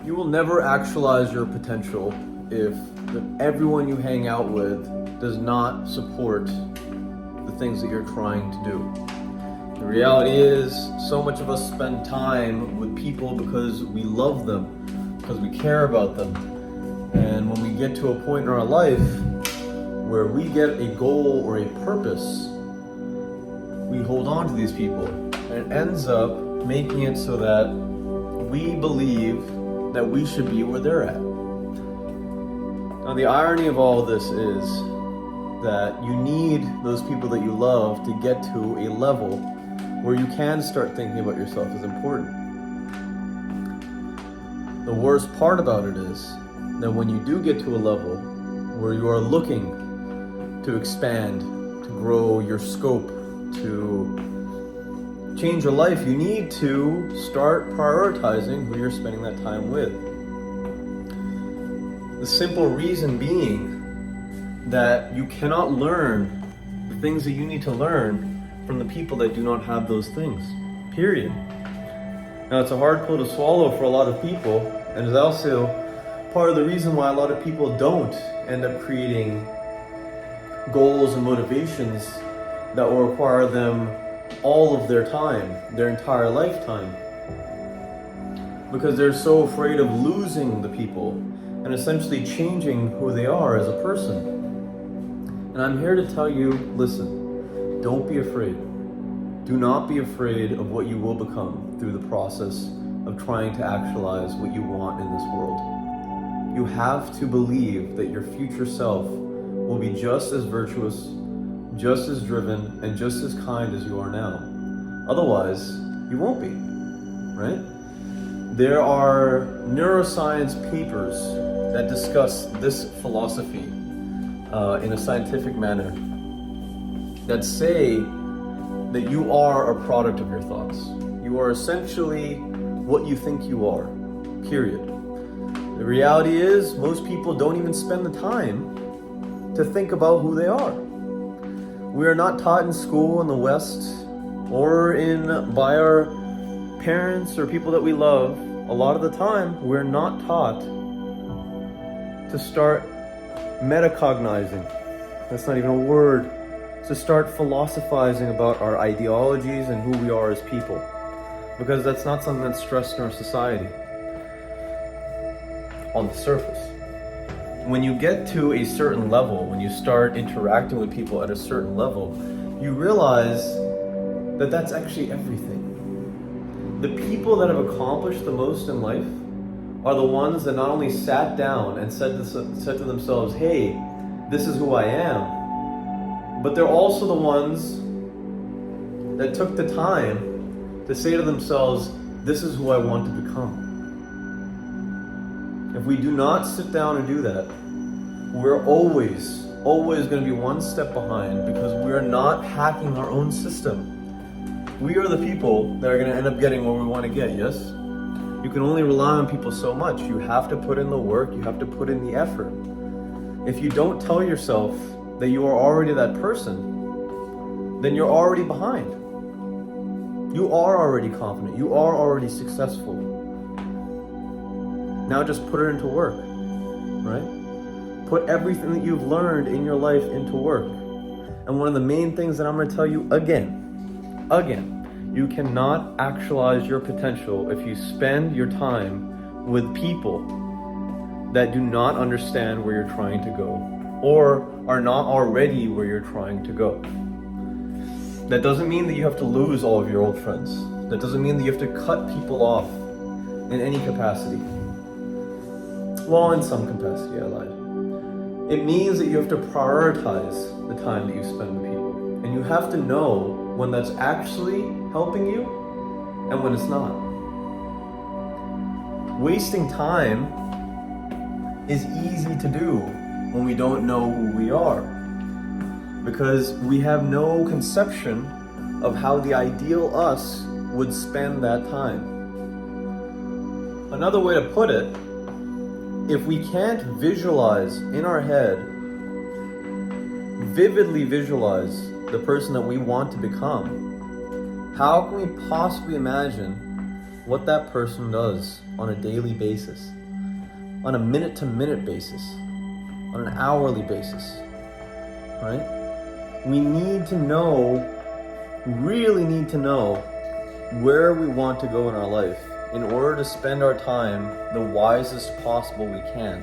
You will never actualize your potential if everyone you hang out with does not support the things that you're trying to do. The reality is, so much of us spend time with people because we love them, because we care about them. And when we get to a point in our life where we get a goal or a purpose, we hold on to these people. And it ends up making it so that we believe that we should be where they're at. Now, the irony of all of this is that you need those people that you love to get to a level where you can start thinking about yourself as important. The worst part about it is that when you do get to a level where you are looking to expand, to grow your scope, to change your life, you need to start prioritizing who you're spending that time with. The simple reason being that you cannot learn the things that you need to learn from the people that do not have those things, period. Now, it's a hard pill to swallow for a lot of people, and it's also part of the reason why a lot of people don't end up creating goals and motivations that will require them all of their time, their entire lifetime, because they're so afraid of losing the people and essentially changing who they are as a person. And I'm here to tell you, listen, don't be afraid. Do not be afraid of what you will become through the process of trying to actualize what you want in this world. You have to believe that your future self will be just as virtuous, just as driven, and just as kind as you are now. Otherwise, you won't be, right? There are neuroscience papers that discuss this philosophy in a scientific manner that say that you are a product of your thoughts. You are essentially what you think you are, period. The reality is, most people don't even spend the time to think about who they are. We are not taught in school in the West or by our parents or people that we love. A lot of the time, we're not taught to start metacognizing. That's not even a word. To start philosophizing about our ideologies and who we are as people. Because that's not something that's stressed in our society. On the surface. When you get to a certain level, when you start interacting with people at a certain level, you realize that that's actually everything. The people that have accomplished the most in life are the ones that not only sat down and said to themselves, hey, this is who I am, but they're also the ones that took the time to say to themselves, this is who I want to become. If we do not sit down and do that, we're always going to be one step behind because we are not hacking our own system. We are the people that are going to end up getting where we want to get, yes? You can only rely on people so much. You have to put in the work, you have to put in the effort. If you don't tell yourself that you are already that person, then you're already behind. You are already confident, you are already successful. Now just put it into work, right? Put everything that you've learned in your life into work. And one of the main things that I'm going to tell you again, you cannot actualize your potential if you spend your time with people that do not understand where you're trying to go or are not already where you're trying to go. That doesn't mean that you have to lose all of your old friends. That doesn't mean that you have to cut people off in any capacity. Well, in some capacity, I lied. It means that you have to prioritize the time that you spend with people. And you have to know when that's actually helping you and when it's not. Wasting time is easy to do when we don't know who we are, because we have no conception of how the ideal us would spend that time. Another way to put it, if we can't visualize in our head, vividly visualize the person that we want to become, how can we possibly imagine what that person does on a daily basis, on a minute-to-minute basis, on an hourly basis, right? We need to know, really need to know where we want to go in our life in order to spend our time the wisest possible we can.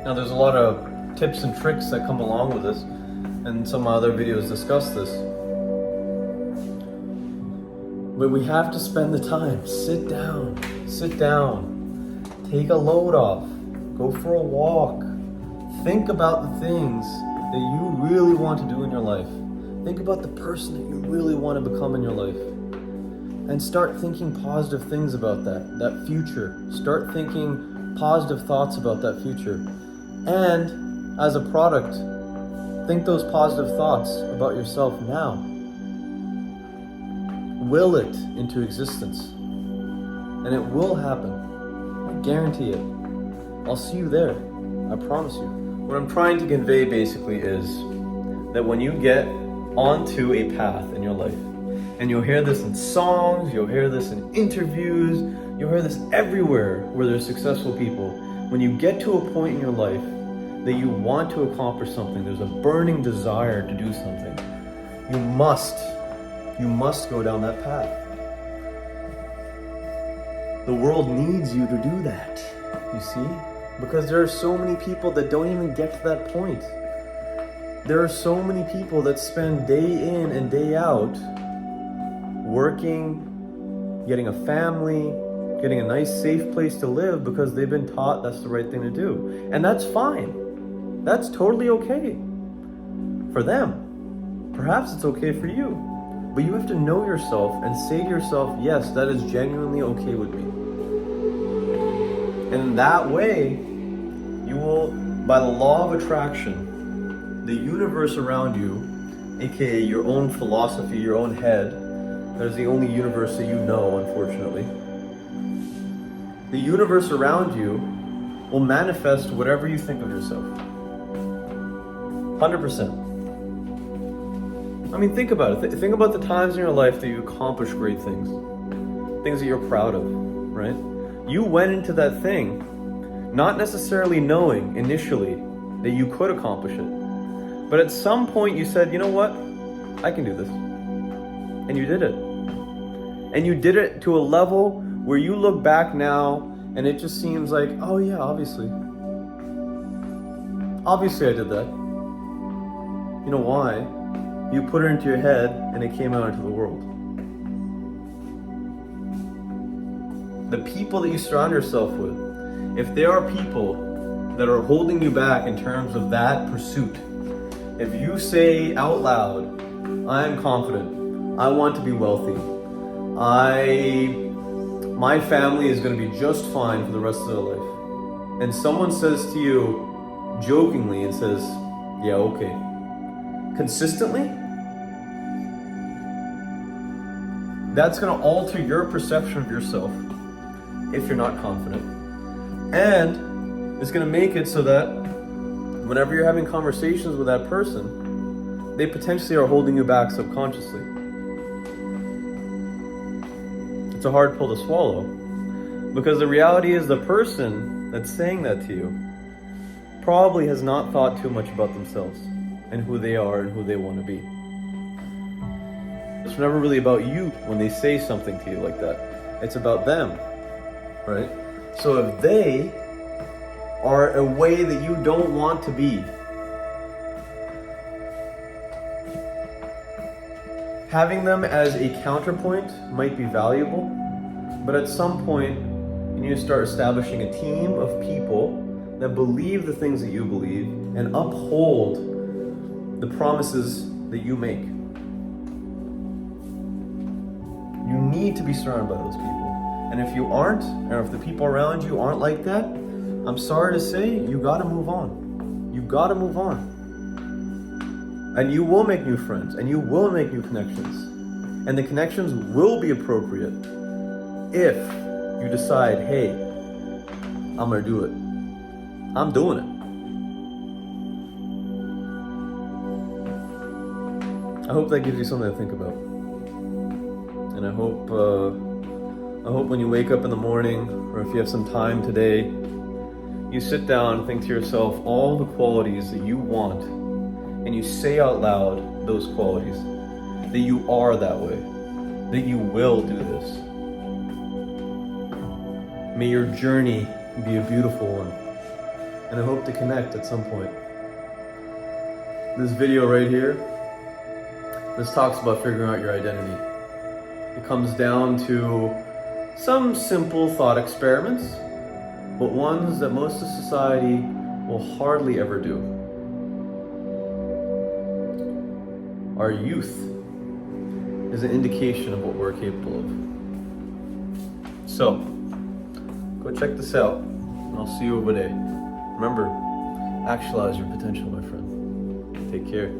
Now, there's a lot of tips and tricks that come along with this, and some other videos discuss this. But we have to spend the time. Sit down, take a load off, go for a walk. Think about the things that you really want to do in your life. Think about the person that you really want to become in your life. And start thinking positive things about that future. Start thinking positive thoughts about that future. And as a product, think those positive thoughts about yourself now. Will it into existence. And it will happen. I guarantee it. I'll see you there. I promise you. What I'm trying to convey basically is that when you get onto a path in your life, and you'll hear this in songs, you'll hear this in interviews, you'll hear this everywhere where there's successful people. When you get to a point in your life that you want to accomplish something, there's a burning desire to do something, you must go down that path. The world needs you to do that, you see? Because there are so many people that don't even get to that point. There are so many people that spend day in and day out working, getting a family, getting a nice safe place to live because they've been taught that's the right thing to do. And that's fine. That's totally okay for them. Perhaps it's okay for you. But you have to know yourself and say to yourself, yes, that is genuinely okay with me. And in that way, you will, by the law of attraction, the universe around you, aka your own philosophy, your own head, that is the only universe that you know, unfortunately. The universe around you will manifest whatever you think of yourself. 100%. I mean, think about it. Think about the times in your life that you accomplished great things. Things that you're proud of, right? You went into that thing not necessarily knowing initially that you could accomplish it. But at some point you said, you know what? I can do this. And you did it. And you did it to a level where you look back now and it just seems like, oh yeah, obviously. Obviously I did that. You know why? You put it into your head and it came out into the world. The people that you surround yourself with, if there are people that are holding you back in terms of that pursuit, if you say out loud, I am confident, I want to be wealthy, my family is going to be just fine for the rest of their life, and someone says to you jokingly and says, yeah, okay, consistently, that's going to alter your perception of yourself if you're not confident. And it's going to make it so that whenever you're having conversations with that person, they potentially are holding you back subconsciously. It's a hard pill to swallow, because the reality is the person that's saying that to you probably has not thought too much about themselves and who they are and who they want to be. It's never really about you when they say something to you like that. It's about them, right? So if they are a way that you don't want to be, having them as a counterpoint might be valuable, but at some point you need to start establishing a team of people that believe the things that you believe and uphold the promises that you make. You need to be surrounded by those people. And if you aren't, or if the people around you aren't like that, I'm sorry to say, you gotta move on. You gotta move on. And you will make new friends, and you will make new connections. And the connections will be appropriate if you decide, hey, I'm gonna do it. I'm doing it. I hope that gives you something to think about. And I hope when you wake up in the morning, or if you have some time today, you sit down and think to yourself all the qualities that you want, and you say out loud those qualities, that you are that way, that you will do this. May your journey be a beautiful one, and I hope to connect at some point. This video right here, this talks about figuring out your identity. It comes down to some simple thought experiments, but ones that most of society will hardly ever do. Our youth is an indication of what we're capable of. So, go check this out, and I'll see you over there. Remember, actualize your potential, my friend. Take care.